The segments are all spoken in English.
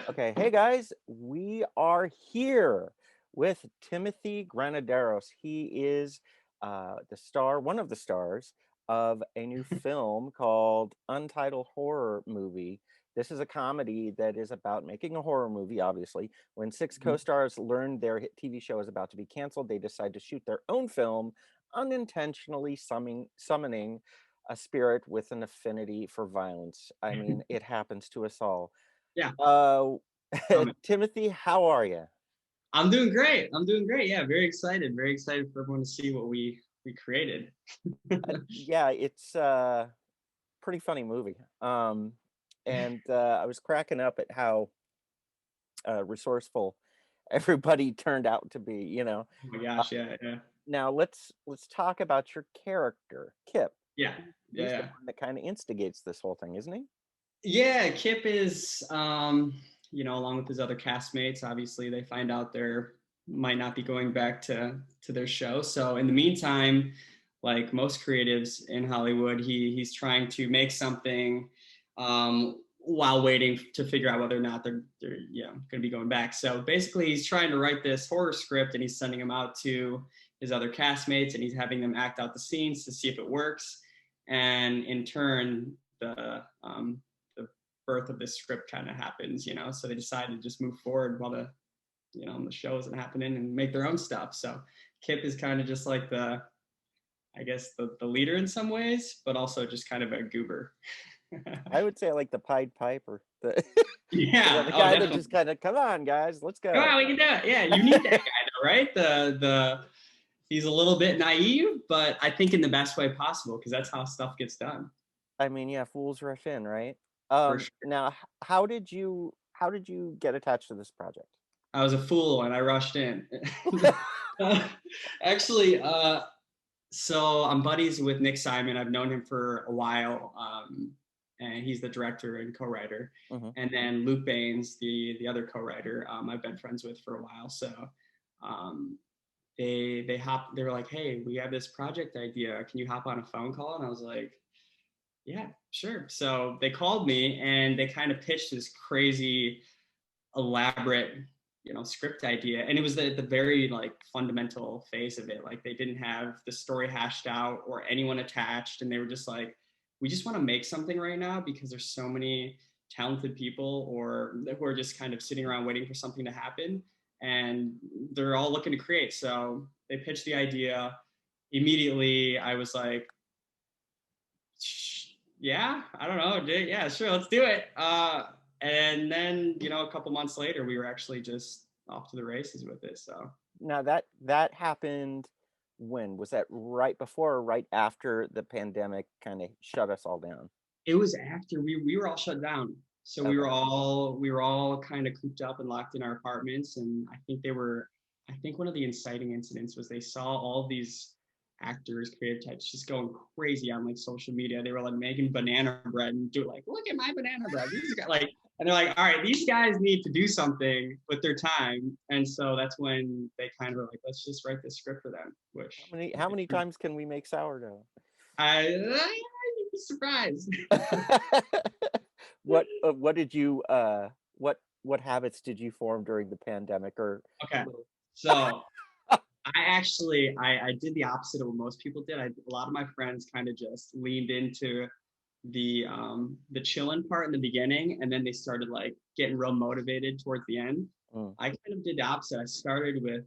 Okay, hey guys, we are here with Timothy Granaderos. He is one of the stars of a new film called Untitled Horror Movie. This is a comedy that is about making a horror movie, obviously. When six Mhm. co-stars learn their hit TV show is about to be canceled, they decide to shoot their own film, unintentionally summoning a spirit with an affinity for violence. I mean, it happens to us all. Yeah, Uh, comment. Timothy, how are you? I'm doing great. I'm doing great. Yeah, very excited. Very excited for everyone to see what we created. Yeah, it's a pretty funny movie. And I was cracking up at how resourceful everybody turned out to be. Oh my Uh, gosh, yeah, yeah. Now let's talk about your character, Kip. Yeah. Yeah, He's the yeah. one that kind of instigates this whole thing, isn't he? Yeah, Kip is along with his other castmates, obviously they find out they're might not be going back to their show. So in the meantime, like most creatives in Hollywood, he's trying to make something while waiting to figure out whether or not they're going to be going back. So basically, he's trying to write this horror script and he's sending them out to his other castmates and he's having them act out the scenes to see if it works. And in turn, the birth of this script kind of happens. So they decided to just move forward while the show isn't happening and make their own stuff. So Kip is kind of just like I guess the leader in some ways, but also just kind of a goober. I would say like the Pied Piper, the Yeah. the Oh, guy that definitely. just kind of, come on, guys, let's Come go. on, we can do it. Yeah, you need that guy though, right? The he's a little bit naive, but I think in the best way possible because that's how stuff gets done I mean, yeah, fools rush in, right? for sure. Now, how did you get attached to this project? I was a fool and I rushed in. Actually, so I'm buddies with Nick Simon. I've known him for a while, and he's the director and co-writer. Hmm. And then Luke Baines, the other co-writer, I've been friends with for a while. So um, they were like, "Hey, we have this project idea. Can you hop on a phone call?" And I was like, "Yeah, sure." So they called me and they kind of pitched this crazy elaborate script idea, and it was the very like fundamental phase of it. Like they didn't have the story hashed out or anyone attached, and they were just like, we just want to make something right now because there's so many talented people or who are just kind of sitting around waiting for something to happen, and they're all looking to create. So they pitched the idea. Immediately I was like, yeah, I don't know, yeah, sure, let's do it. And then a couple months later, we were actually just off to the races with it. So Now that happened when? Was that right before or right after the pandemic kind of shut us all down? it was after we were all shut down. So we Okay. were all kind of cooped up and locked in our apartments. And I think one of the inciting incidents was they saw all these actors, creative types, just going crazy on like social media. They were like making banana bread and do like, look at my banana bread. These guys like, and they're like, all right, these guys need to do something with their time. And so that's when they kind of were like, let's just write this script for them. How many times can we make sourdough? You'd be surprised. What did you what habits did you form during the pandemic or a Okay, little? so I did the opposite of what most people did. A lot of my friends kind of just leaned into the chilling part in the beginning, and then they started like getting real motivated towards the end. Mm. I kind of did the opposite. I started with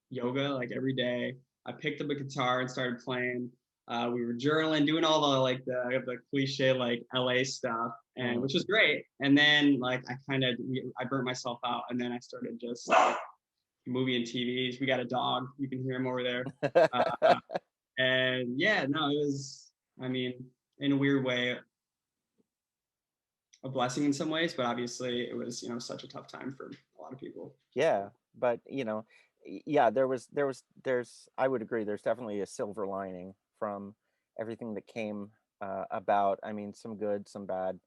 yoga like every day. I picked up a guitar and started playing. We were journaling, doing all the like the cliche like LA stuff, and Mm. which was great. And then like I burnt myself out, and then I started just movie and TVs. We got a dog. You can hear him over there. Uh, and yeah, no, it was, I mean, in a weird way, a blessing in some ways, but obviously it was, such a tough time for a lot of people. Yeah, but yeah, there's I would agree there's definitely a silver lining from everything that came about. I mean, some good, some bad.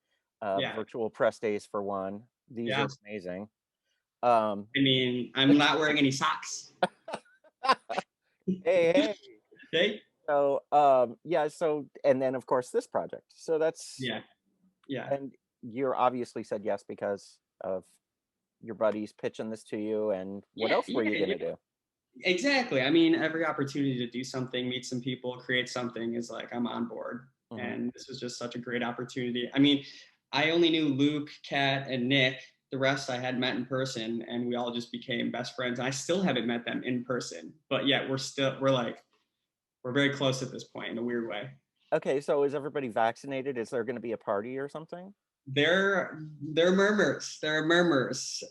Yeah. Virtual press days for one. These Yeah. are amazing. Um, I mean, I'm not wearing any socks. hey, hey. Okay. So, yeah, so and then of course this project. So that's Yeah. Yeah. and you're obviously said yes because of. your buddies pitching this to you, and what Yeah, else were you yeah, gonna do? exactly. I mean, every opportunity to do something, meet some people, create something is like I'm on board. Hmm. And this was just such a great opportunity. I mean, I only knew Luke, Kat, and Nick. The rest I had met in person, and we all just became best friends. And I still haven't met them in person, but yet we're very close at this point in a weird way. Okay, so is everybody vaccinated? Is there gonna be a party or something? They're murmurs. There are murmurs.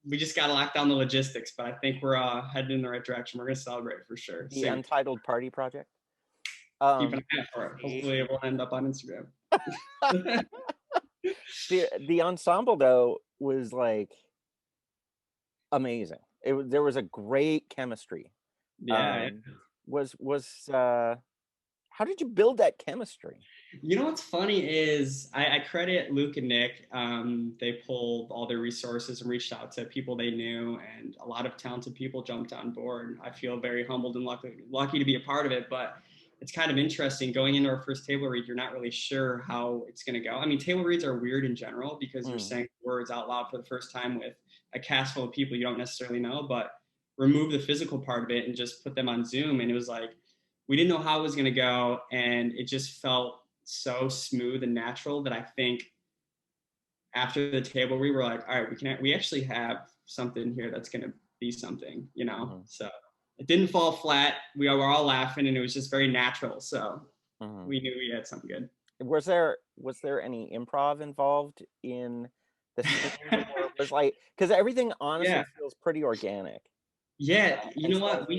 We just got to lock down the logistics, but I think we're heading in the right direction. We're gonna celebrate for sure The soon. Untitled Party Project? Keep an Um, eye out for it. the Hopefully, it will end up on Instagram. the ensemble though was like amazing. There was a great chemistry. Yeah. Um, was how did you build that chemistry? You know what's funny is I credit Luke and Nick. They pulled all their resources and reached out to people they knew, and a lot of talented people jumped on board. I feel very humbled and lucky to be a part of it. But it's kind of interesting going into our first table read. You're not really sure how it's going to go. I mean, table reads are weird in general because you're Mm, saying words out loud for the first time with a cast full of people you don't necessarily know. But remove the physical part of it and just put them on Zoom, and it was like we didn't know how it was going to go, and it just felt so smooth and natural that I think after the table we were like, all right, we actually have something here that's going to be something, you know. mhm, So it didn't fall flat. We were all laughing, and it was just very natural. So mhm. we knew we had something good. Was there any improv involved in the scenes, or was like because everything Yeah, honestly feels pretty organic, yeah. You and know so what you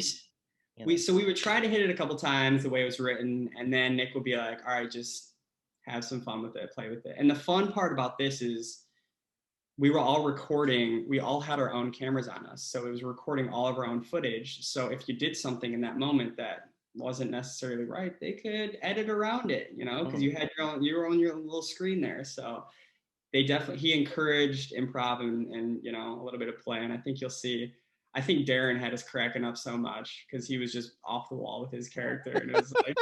we know. so we would try to hit it a couple times the way it was written, and then Nick would be like, all right, just have some fun with it, play with it. And the fun part about this is we were all recording, we all had our own cameras on us. So it was recording all of our own footage. So if you did something in that moment that wasn't necessarily right, they could edit around it, you know, because Mhm, you were on your little screen there. So he encouraged improv and, you know, a little bit of play. And I think you'll see, I think Darren had us cracking up so much because he was just off the wall with his character. And it was like,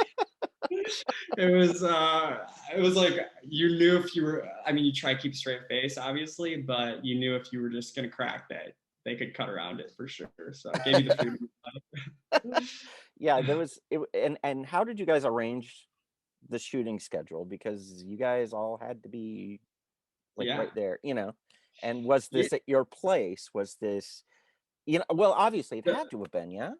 it was like you knew if you were, I mean, you try to keep a straight face obviously, but you knew if you were just going to crack that they could cut around it for sure, so it gave you the freedom. yeah, there was and how did you guys arrange the shooting schedule? Because you guys all had to be like Yeah, right there, you know. And was yeah, this at your place? Was this, well, obviously it the, had to have been, yeah.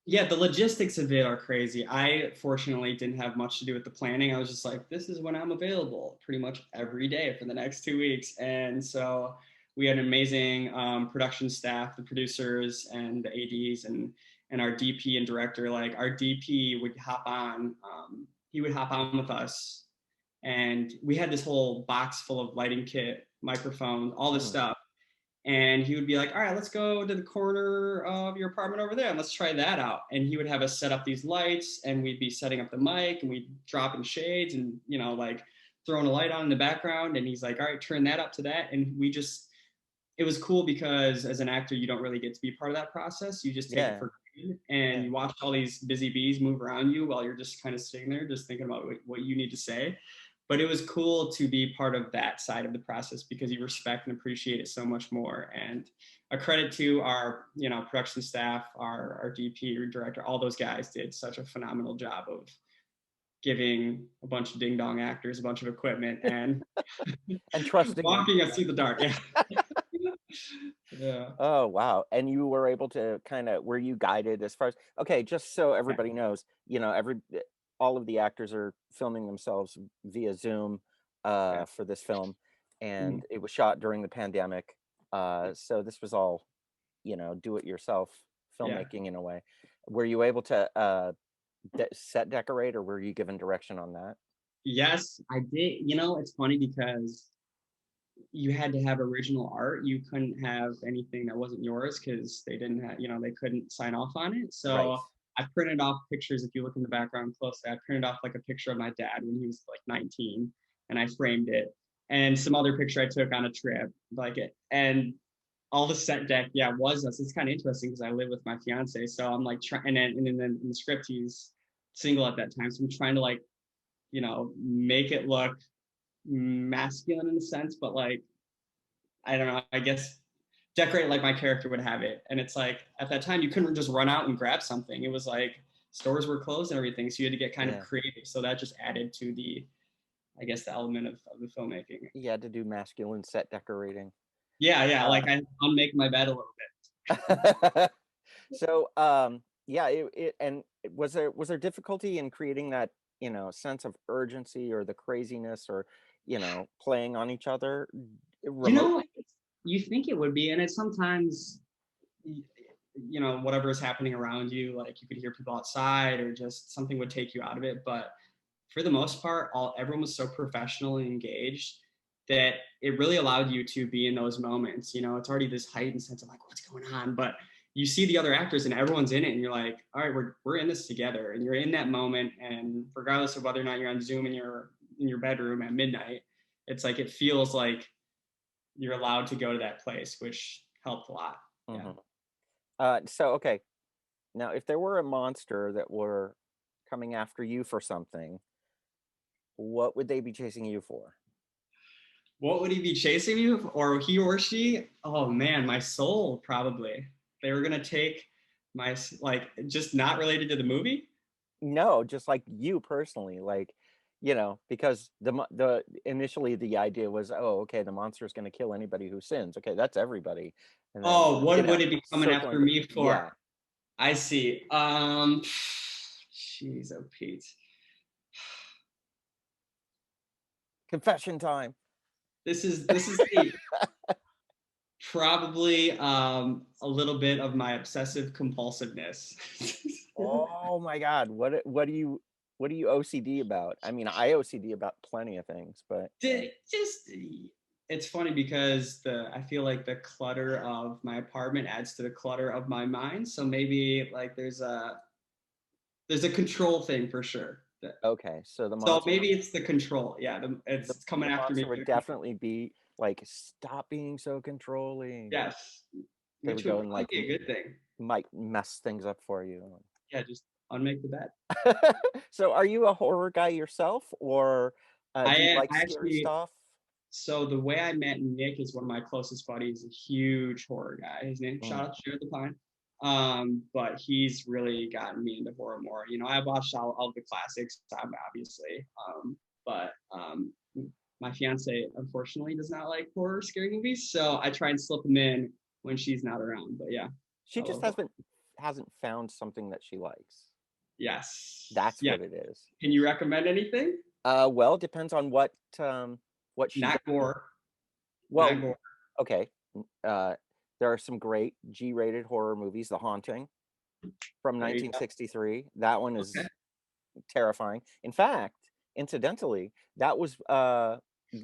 yeah, the logistics of it are crazy. I fortunately didn't have much to do with the planning. I was just like, this is when I'm available pretty much every day for the next 2 weeks. And so we had an amazing production staff, the producers and the ADs and our DP and director. Like our DP would hop on, he would hop on with us, and we had this whole box full of lighting kit, microphones, all this Mm, stuff. And he would be like, all right, let's go to the corner of your apartment over there and let's try that out. And he would have us set up these lights, and we'd be setting up the mic, and we'd drop in shades and, you know, like throwing a light on in the background. And he's like, all right, turn that up to that. And it was cool because as an actor, you don't really get to be part of that process. You just take it yeah, for granted, and yeah. you watch all these busy bees move around you while you're just kind of sitting there, just thinking about what you need to say. But it was cool to be part of that side of the process because you respect and appreciate it so much more. And a credit to our, you know, production staff, our DP, our director, all those guys did such a phenomenal job of giving a bunch of ding dong actors a bunch of equipment and And trusting them. walking us through the dark. Yeah. Yeah. Oh, wow. And you were able to kind of, were you guided as far as, okay, just so Yeah. everybody knows, all of the actors are filming themselves via Zoom Yeah. for this film, Mhm. and it was shot during the pandemic. So this was all, do it yourself Yeah. filmmaking in a way. Were you able to set decorate, or were you given direction on that? Yes, I did. You know, it's funny because you had to have original art. You couldn't have anything that wasn't yours because they didn't have, you know, they couldn't sign off on it. Right. So I printed off pictures. If you look in the background closely, I printed off like a picture of my dad when he was like 19, and I framed it. And some other picture I took on a trip, like it. And all the set deck, yeah, was us. It's kind of interesting because I live with my fiance. So I'm like trying, and then in the script, he's single at that time. So I'm trying to like, you know, make it look masculine in a sense, but like I don't know, I guess decorate like my character would have it. And it's like at that time you couldn't just run out and grab something. It was like stores were closed and everything, so you had to get kind of Yeah. creative. So that just added to the, I guess, the element of the filmmaking. You had to do masculine set decorating. Yeah, yeah. Uh, Like I'm making my bed a little so yeah, was there difficulty in creating that, sense of urgency or the craziness or, playing on each other bit. remotely? You think it would be, and it's sometimes whatever is happening around you, like you could hear people outside or just something would take you out of it. But for the most part, all everyone was so professional and engaged that it really allowed you to be in those moments. It's already this heightened sense of like what's going on, but you see the other actors and everyone's in it, and you're like, all right, we're in this together, and you're in that moment. And regardless of whether or not you're on Zoom in your bedroom at midnight, it's like it feels like you're allowed to go to that place, which helped a lot. Yeah. Hmm. So okay, now if there were a monster that were coming after you for something, what would they be chasing you for? What would he be chasing you, or he or she? Oh man, my soul probably. They were gonna take my, like, just not related to the movie. No, just like you personally, like, because the initially the idea was, oh, okay, the monster is going to kill anybody who sins. Okay, that's everybody, and then Oh, what would it be coming after circling, me for? yeah, I see. Jeez, oh Pete. confession time. This is the probably a little bit of my obsessive compulsiveness. Oh my God, what do you OCD about? I mean, I OCD about plenty of things, but Just it's funny because I feel like the clutter of my apartment adds to the clutter of my mind. So maybe like there's a control thing for sure. okay, so So maybe it's the control. Yeah, it's coming the after me monster for would the control. definitely be like, stop being so controlling. Yes, They which would would go and probably like be a good thing. might mess things up for you. Yeah, just unmake the bed. So are you a horror guy yourself, or do you like I scary actually, stuff? so the way I met Nick is one of my closest buddies, a huge horror guy. His name, Mm. shout out to Jared the Pine. But he's really gotten me into horror more. I watched all the classics, obviously. But my fiance unfortunately does not like horror scary movies, so I try and slip them in when she's not around. But yeah, She I just love horror. hasn't found something that she likes. Yes. That's Yeah. what it is. Can you recommend anything? Well, it depends on what she Not does. gore. Well, Not gore. okay. Uh, there are some great G-rated horror movies. The Haunting from There you go. 1963. That one Okay. is terrifying. In fact, incidentally, that was the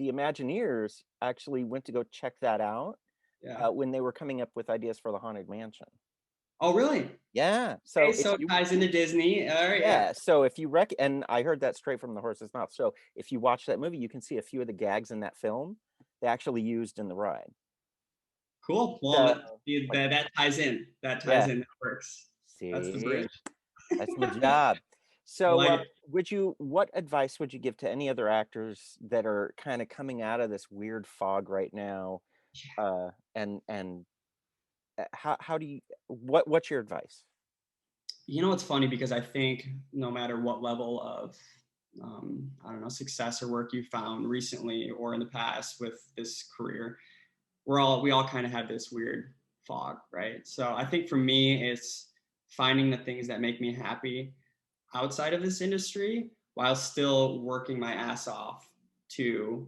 Imagineers actually went to go check that out Yeah. when they were coming up with ideas for the Haunted Mansion. Oh, really? Yeah. Okay, So if so it you ties into Disney. All right, yeah. yeah, so if you and I heard that straight from the horse's mouth. So if you watch that movie, you can see a few of the gags in that film they actually used in the ride. Cool. Well, So like that ties in. That ties yeah, in. That works. That's the see, bridge. that's my job. I So like it. what advice would you give to any other actors that are kind of coming out of this weird fog right now? And how do you what's your advice? It's funny because I think no matter what level of I don't know, success or work you found recently or in the past with this career, we all kind of have this weird fog, right? So I think for me, it's finding the things that make me happy outside of this industry while still working my ass off to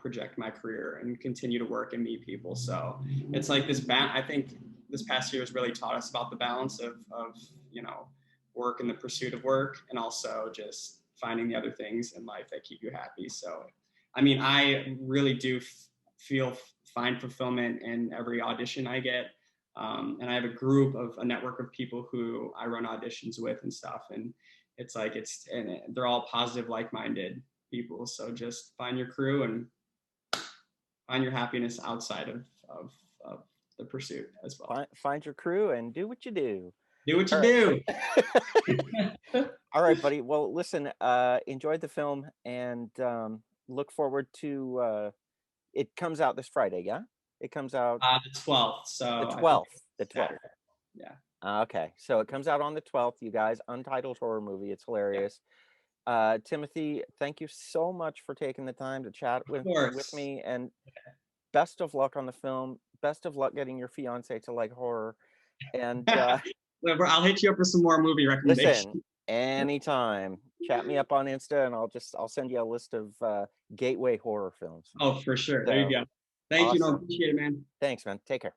project my career and continue to work and meet people. So it's like I think this past year has really taught us about the balance of work and the pursuit of work, and also just finding the other things in life that keep you happy. So I mean, I really do feel find fulfillment in every audition I get. And I have a network of people who I run auditions with and stuff. And it's like, they're all positive, like-minded people. So just find your crew and find your happiness outside of the pursuit as well. Find your crew and do what you do. Do what you All right. do. All right, buddy. Well, listen, enjoyed the film and look forward to It comes out this Friday, yeah? It comes out The 12th. the So I think 12th, it's the 12th. Saturday. Yeah. Okay, so it comes out on the 12th, you guys. Untitled horror movie. It's Yeah. hilarious. Timothy, thank you so much for taking the time to chat Of with course. me, and best of luck on the film. Best of luck getting your fiance to like horror. And Whatever, I'll hit you up for some more movie recommendations. listen, anytime, chat me up on Insta, and I'll send you a list of gateway horror films. Oh, for sure. There you So go. Thank you. No, awesome. appreciate it, man. Thanks, man. Take care.